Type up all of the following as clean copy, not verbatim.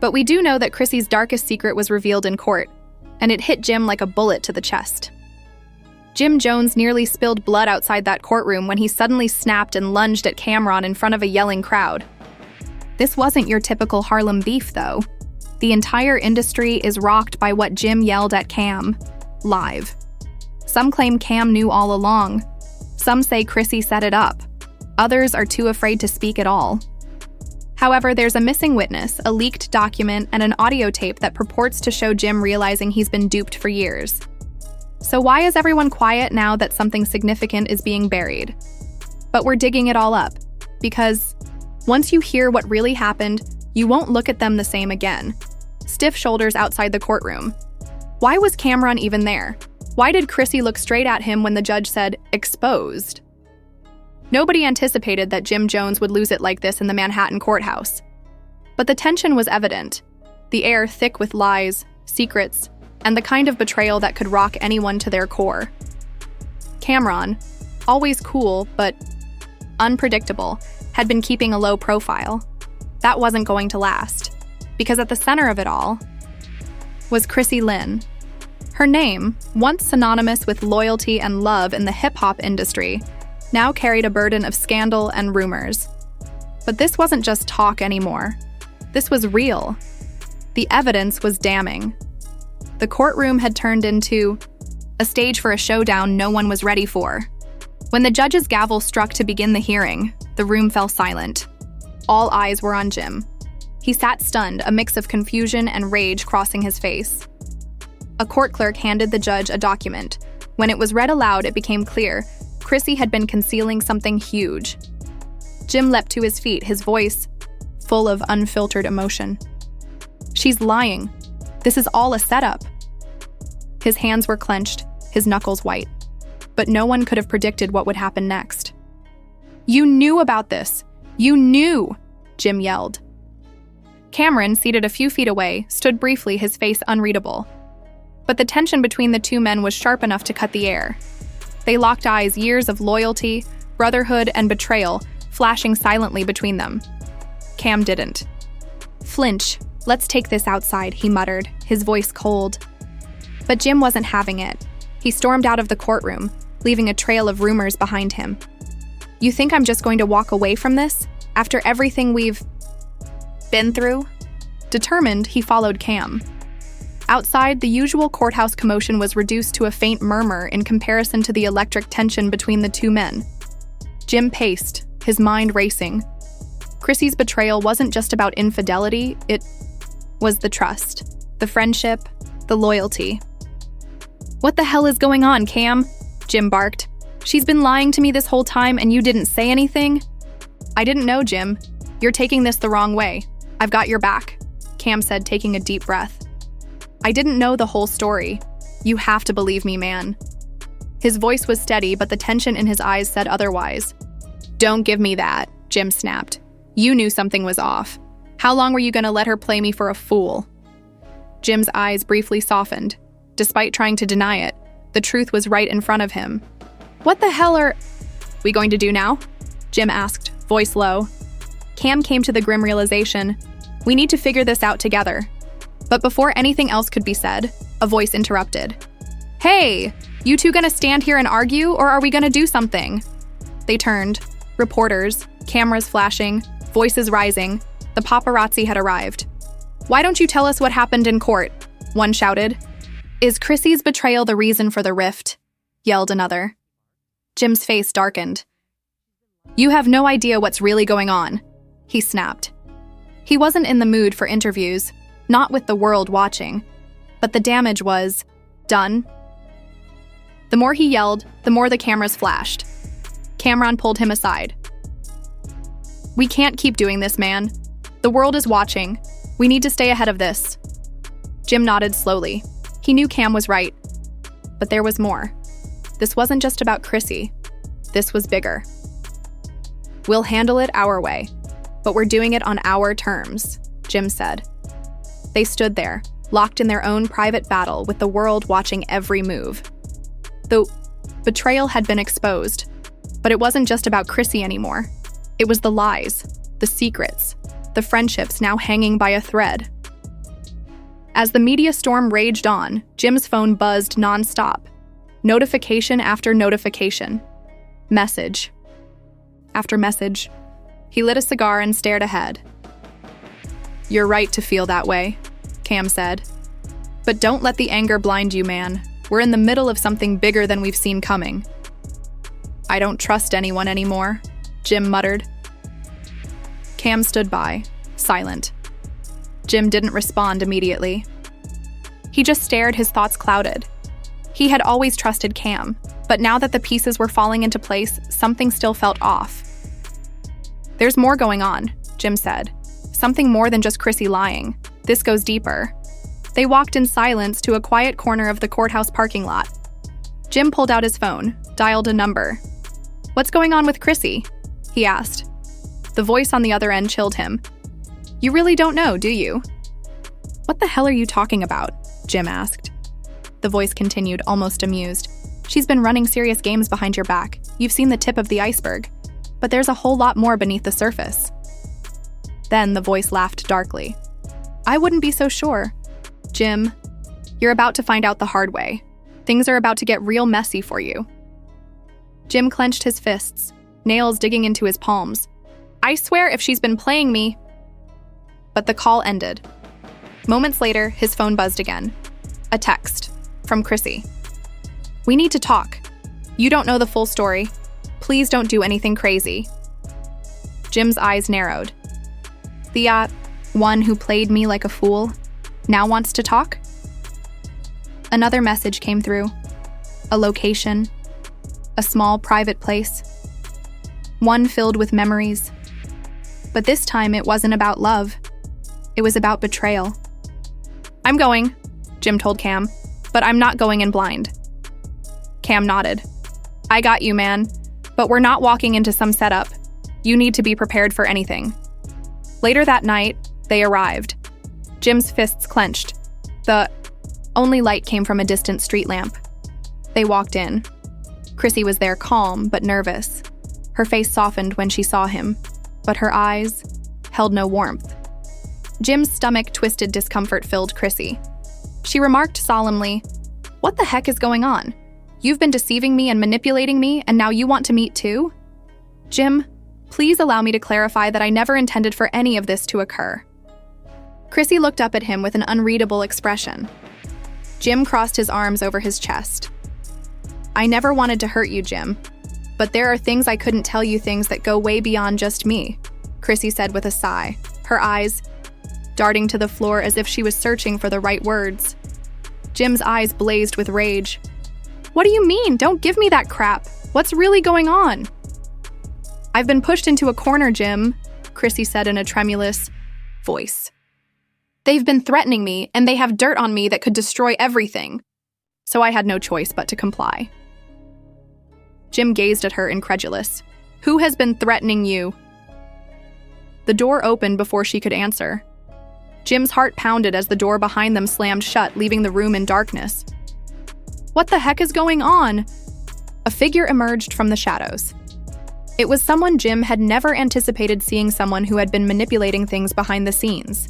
But we do know that Chrissy's darkest secret was revealed in court, and it hit Jim like a bullet to the chest. Jim Jones nearly spilled blood outside that courtroom when he suddenly snapped and lunged at Cameron in front of a yelling crowd. This wasn't your typical Harlem beef, though. The entire industry is rocked by what Jim yelled at Cam, live. Some claim Cam knew all along. Some say Chrissy set it up. Others are too afraid to speak at all. However, there's a missing witness, a leaked document, and an audio tape that purports to show Jim realizing he's been duped for years. So why is everyone quiet now that something significant is being buried? But we're digging it all up, because once you hear what really happened, you won't look at them the same again. Stiff shoulders outside the courtroom. Why was Cameron even there? Why did Chrissy look straight at him when the judge said, "exposed"? Nobody anticipated that Jim Jones would lose it like this in the Manhattan courthouse. But the tension was evident, the air thick with lies, secrets, and the kind of betrayal that could rock anyone to their core. Cameron, always cool but unpredictable, had been keeping a low profile. That wasn't going to last, because at the center of it all was Chrissy Lynn. Her name, once synonymous with loyalty and love in the hip-hop industry, now carried a burden of scandal and rumors. But this wasn't just talk anymore. This was real. The evidence was damning. The courtroom had turned into a stage for a showdown no one was ready for. When the judge's gavel struck to begin the hearing, the room fell silent. All eyes were on Jim. He sat stunned, a mix of confusion and rage crossing his face. A court clerk handed the judge a document. When it was read aloud, it became clear Chrissy had been concealing something huge. Jim leapt to his feet, his voice full of unfiltered emotion. "She's lying. This is all a setup." His hands were clenched, his knuckles white. But no one could have predicted what would happen next. "You knew about this! You knew!" Jim yelled. Cameron, seated a few feet away, stood briefly, his face unreadable. But the tension between the two men was sharp enough to cut the air. They locked eyes, years of loyalty, brotherhood, and betrayal flashing silently between them. Cam didn't. "Flinch, let's take this outside," he muttered, his voice cold. But Jim wasn't having it. He stormed out of the courtroom, leaving a trail of rumors behind him. "You think I'm just going to walk away from this, after everything we've been through?" Determined, he followed Cam. Outside, the usual courthouse commotion was reduced to a faint murmur in comparison to the electric tension between the two men. Jim paced, his mind racing. Chrissy's betrayal wasn't just about infidelity, it was the trust, the friendship, the loyalty. "What the hell is going on, Cam?" Jim barked. "She's been lying to me this whole time and you didn't say anything?" "I didn't know, Jim. You're taking this the wrong way. I've got your back," Cam said, taking a deep breath. "I didn't know the whole story. You have to believe me, man." His voice was steady, but the tension in his eyes said otherwise. "Don't give me that," Jim snapped. "You knew something was off. How long were you going to let her play me for a fool?" Jim's eyes briefly softened. Despite trying to deny it, the truth was right in front of him. "What the hell are we going to do now?" Jim asked, voice low. Cam came to the grim realization, we need to figure this out together. But before anything else could be said, a voice interrupted. "Hey, you two gonna stand here and argue, or are we gonna do something?" They turned. Reporters, cameras flashing, voices rising. The paparazzi had arrived. "Why don't you tell us what happened in court?" one shouted. "Is Chrissy's betrayal the reason for the rift?" yelled another. Jim's face darkened. "You have no idea what's really going on," he snapped. He wasn't in the mood for interviews, not with the world watching, but the damage was done. The more he yelled, the more the cameras flashed. Cameron pulled him aside. "We can't keep doing this, man. The world is watching. We need to stay ahead of this." Jim nodded slowly. He knew Cam was right. But there was more. This wasn't just about Chrissy. This was bigger. "We'll handle it our way, but we're doing it on our terms," Jim said. They stood there, locked in their own private battle with the world watching every move. The betrayal had been exposed, but it wasn't just about Chrissy anymore. It was the lies, the secrets, the friendships now hanging by a thread. As the media storm raged on, Jim's phone buzzed nonstop. Notification after notification. Message after message. He lit a cigar and stared ahead. "You're right to feel that way," Cam said. "But don't let the anger blind you, man. We're in the middle of something bigger than we've seen coming." "I don't trust anyone anymore," Jim muttered. Cam stood by, silent. Jim didn't respond immediately. He just stared, his thoughts clouded. He had always trusted Cam, but now that the pieces were falling into place, something still felt off. "There's more going on," Jim said. "Something more than just Chrissy lying. This goes deeper." They walked in silence to a quiet corner of the courthouse parking lot. Jim pulled out his phone, dialed a number. "What's going on with Chrissy?" he asked. The voice on the other end chilled him. "You really don't know, do you?" "What the hell are you talking about?" Jim asked. The voice continued, almost amused. "She's been running serious games behind your back. You've seen the tip of the iceberg. But there's a whole lot more beneath the surface." Then the voice laughed darkly. "I wouldn't be so sure. Jim, you're about to find out the hard way. Things are about to get real messy for you." Jim clenched his fists, nails digging into his palms. "I swear if she's been playing me..." But the call ended. Moments later, his phone buzzed again. A text from Chrissy. "We need to talk. You don't know the full story. Please don't do anything crazy." Jim's eyes narrowed. "The one who played me like a fool now wants to talk?" Another message came through. A location. A small private place. One filled with memories. But this time it wasn't about love. It was about betrayal. "I'm going," Jim told Cam, "but I'm not going in blind." Cam nodded. "I got you, man. But we're not walking into some setup. You need to be prepared for anything." Later that night, they arrived. Jim's fists clenched. The only light came from a distant street lamp. They walked in. Chrissy was there, calm but nervous. Her face softened when she saw him, but her eyes held no warmth. Jim's stomach twisted, discomfort-filled Chrissy. She remarked solemnly, "What the heck is going on? You've been deceiving me and manipulating me, and now you want to meet too?" "Jim, please allow me to clarify that I never intended for any of this to occur." Chrissy looked up at him with an unreadable expression. Jim crossed his arms over his chest. "I never wanted to hurt you, Jim. But there are things I couldn't tell you, things that go way beyond just me," Chrissy said with a sigh, her eyes darting to the floor as if she was searching for the right words. Jim's eyes blazed with rage. "What do you mean? Don't give me that crap. What's really going on?" "I've been pushed into a corner, Jim," Chrissy said in a tremulous voice. "They've been threatening me, and they have dirt on me that could destroy everything. So I had no choice but to comply." Jim gazed at her, incredulous. "Who has been threatening you?" The door opened before she could answer. Jim's heart pounded as the door behind them slammed shut, leaving the room in darkness. "What the heck is going on?" A figure emerged from the shadows. It was someone Jim had never anticipated seeing, someone who had been manipulating things behind the scenes.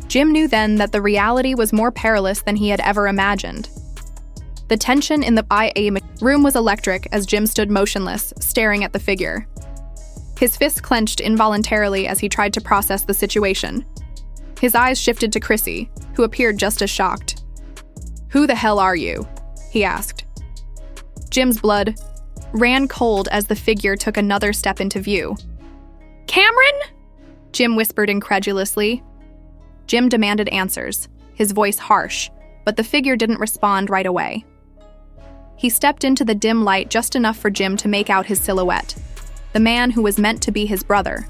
Jim knew then that the reality was more perilous than he had ever imagined. The tension in the IA room was electric as Jim stood motionless, staring at the figure. His fists clenched involuntarily as he tried to process the situation. His eyes shifted to Chrissy, who appeared just as shocked. "Who the hell are you?" he asked. Jim's blood ran cold as the figure took another step into view. "Cameron?" Jim whispered incredulously. Jim demanded answers, his voice harsh, but the figure didn't respond right away. He stepped into the dim light just enough for Jim to make out his silhouette, the man who was meant to be his brother,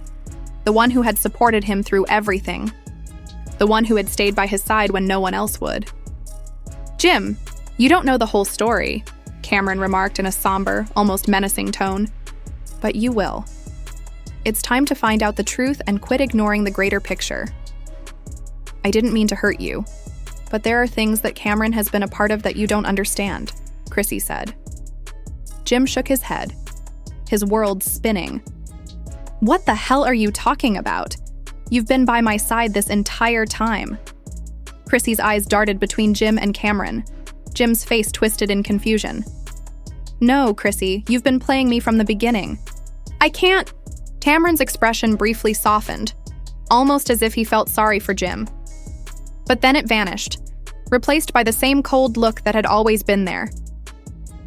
the one who had supported him through everything, the one who had stayed by his side when no one else would. "Jim, you don't know the whole story," Cameron remarked in a somber, almost menacing tone. "But you will. It's time to find out the truth and quit ignoring the greater picture." "I didn't mean to hurt you, but there are things that Cameron has been a part of that you don't understand," Chrissy said. Jim shook his head, his world spinning. "What the hell are you talking about? You've been by my side this entire time." Chrissy's eyes darted between Jim and Cameron. Jim's face twisted in confusion. "No, Chrissy, you've been playing me from the beginning." "I can't." Cameron's expression briefly softened, almost as if he felt sorry for Jim. But then it vanished, replaced by the same cold look that had always been there.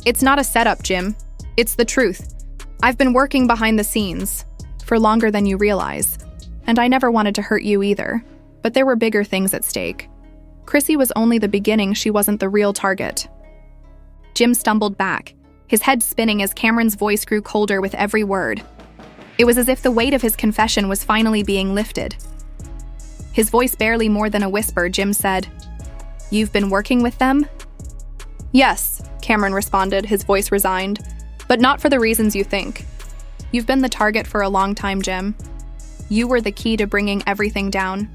"It's not a setup, Jim. It's the truth. I've been working behind the scenes for longer than you realize, and I never wanted to hurt you either, but there were bigger things at stake. Chrissy was only the beginning, she wasn't the real target." Jim stumbled back, his head spinning as Cameron's voice grew colder with every word. It was as if the weight of his confession was finally being lifted. His voice barely more than a whisper, Jim said, "You've been working with them?" "Yes," Cameron responded, his voice resigned, "but not for the reasons you think. You've been the target for a long time, Jim. You were the key to bringing everything down.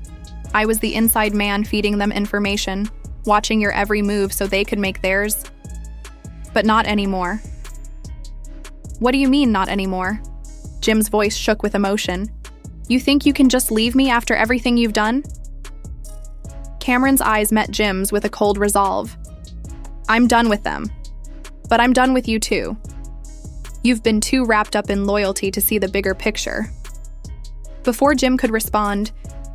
I was the inside man feeding them information, watching your every move so they could make theirs. But not anymore." "What do you mean, not anymore?" Jim's voice shook with emotion. "You think you can just leave me after everything you've done?" Cameron's eyes met Jim's with a cold resolve. "I'm done with them. But I'm done with you too. You've been too wrapped up in loyalty to see the bigger picture." Before Jim could respond,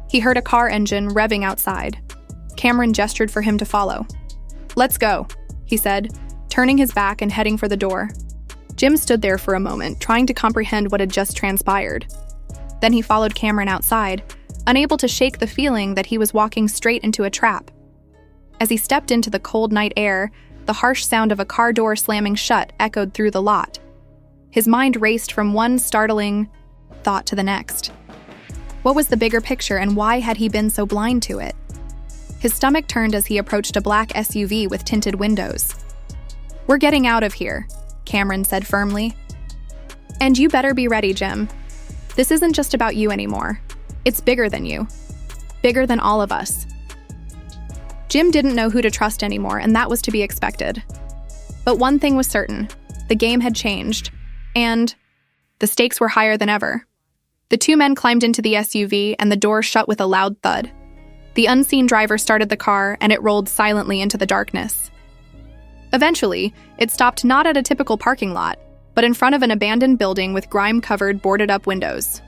he heard a car engine revving outside. Cameron gestured for him to follow. "Let's go," he said, turning his back and heading for the door. Jim stood there for a moment, trying to comprehend what had just transpired. Then he followed Cameron outside, unable to shake the feeling that he was walking straight into a trap. As he stepped into the cold night air, the harsh sound of a car door slamming shut echoed through the lot. His mind raced from one startling thought to the next. What was the bigger picture, and why had he been so blind to it? His stomach turned as he approached a black SUV with tinted windows. "We're getting out of here," Cameron said firmly. "And you better be ready, Jim. This isn't just about you anymore. It's bigger than you. Bigger than all of us." Jim didn't know who to trust anymore, and that was to be expected. But one thing was certain. The game had changed, and the stakes were higher than ever. The two men climbed into the SUV, and the door shut with a loud thud. The unseen driver started the car, and it rolled silently into the darkness. Eventually, it stopped not at a typical parking lot, but in front of an abandoned building with grime-covered, boarded-up windows.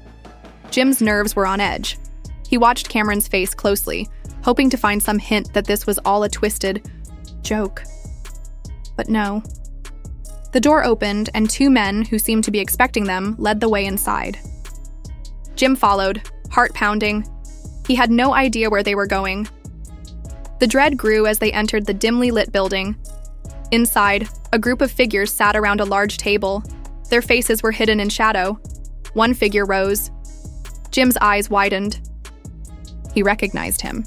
Jim's nerves were on edge. He watched Cameron's face closely, hoping to find some hint that this was all a twisted joke. But no. The door opened, and two men, who seemed to be expecting them, led the way inside. Jim followed, heart pounding. He had no idea where they were going. The dread grew as they entered the dimly lit building. Inside, a group of figures sat around a large table. Their faces were hidden in shadow. One figure rose. Jim's eyes widened. He recognized him.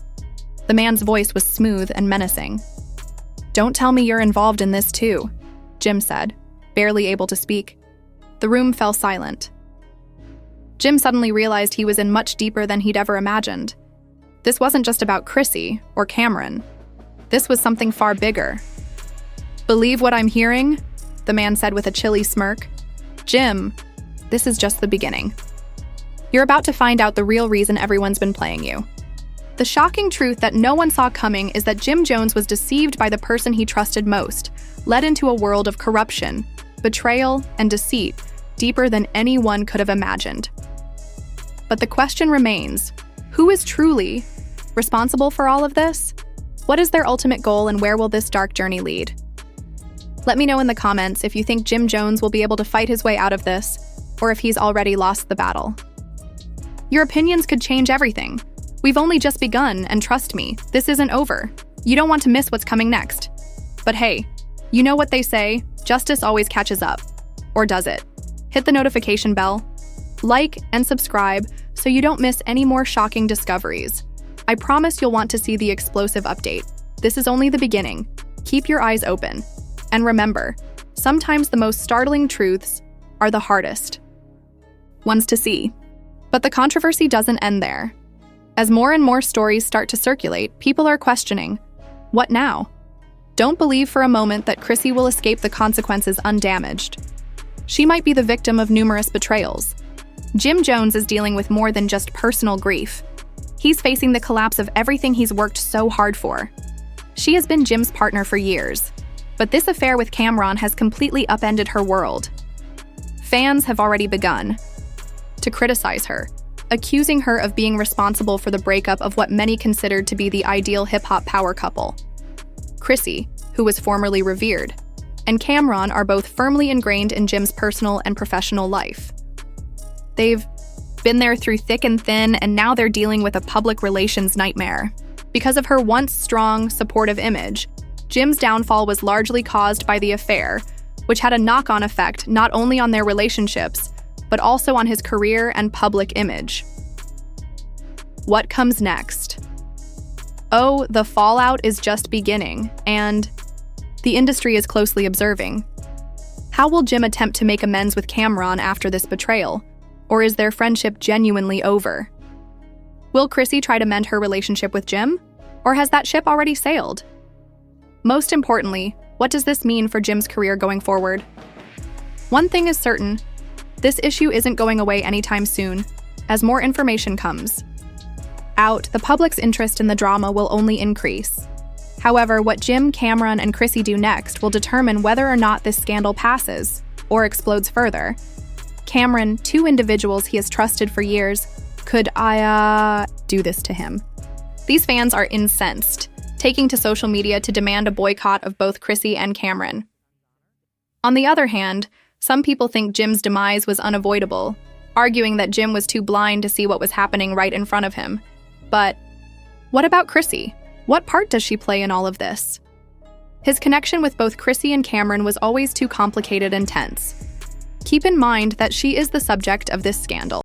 The man's voice was smooth and menacing. "Don't tell me you're involved in this too," Jim said, barely able to speak. The room fell silent. Jim suddenly realized he was in much deeper than he'd ever imagined. This wasn't just about Chrissy or Cameron. This was something far bigger. "Believe what I'm hearing?" the man said with a chilly smirk. "Jim, this is just the beginning. You're about to find out the real reason everyone's been playing you." The shocking truth that no one saw coming is that Jim Jones was deceived by the person he trusted most, led into a world of corruption, betrayal, and deceit deeper than anyone could have imagined. But the question remains, who is truly responsible for all of this? What is their ultimate goal, and where will this dark journey lead? Let me know in the comments if you think Jim Jones will be able to fight his way out of this, or if he's already lost the battle. Your opinions could change everything. We've only just begun, and trust me, this isn't over. You don't want to miss what's coming next. But hey, you know what they say, justice always catches up. Or does it? Hit the notification bell, like, and subscribe so you don't miss any more shocking discoveries. I promise you'll want to see the explosive update. This is only the beginning. Keep your eyes open. And remember, sometimes the most startling truths are the hardest ones to see. But the controversy doesn't end there. As more and more stories start to circulate, people are questioning, what now? Don't believe for a moment that Chrissy will escape the consequences undamaged. She might be the victim of numerous betrayals. Jim Jones is dealing with more than just personal grief. He's facing the collapse of everything he's worked so hard for. She has been Jim's partner for years, but this affair with Cameron has completely upended her world. Fans have already begun to criticize her, accusing her of being responsible for the breakup of what many considered to be the ideal hip-hop power couple. Chrissy, who was formerly revered, and Cameron are both firmly ingrained in Jim's personal and professional life. They've been there through thick and thin, and now they're dealing with a public relations nightmare. Because of her once strong, supportive image, Jim's downfall was largely caused by the affair, which had a knock-on effect not only on their relationships, but also on his career and public image. What comes next? Oh, the fallout is just beginning, and the industry is closely observing. How will Jim attempt to make amends with Cameron after this betrayal? Or is their friendship genuinely over? Will Chrissy try to mend her relationship with Jim? Or has that ship already sailed? Most importantly, what does this mean for Jim's career going forward? One thing is certain, this issue isn't going away anytime soon, as more information comes out, the public's interest in the drama will only increase. However, what Jim, Cameron, and Chrissy do next will determine whether or not this scandal passes or explodes further. Cameron, two individuals he has trusted for years, could do this to him? These fans are incensed, taking to social media to demand a boycott of both Chrissy and Cameron. On the other hand, some people think Jim's demise was unavoidable, arguing that Jim was too blind to see what was happening right in front of him. But what about Chrissy? What part does she play in all of this? His connection with both Chrissy and Cameron was always too complicated and tense. Keep in mind that she is the subject of this scandal.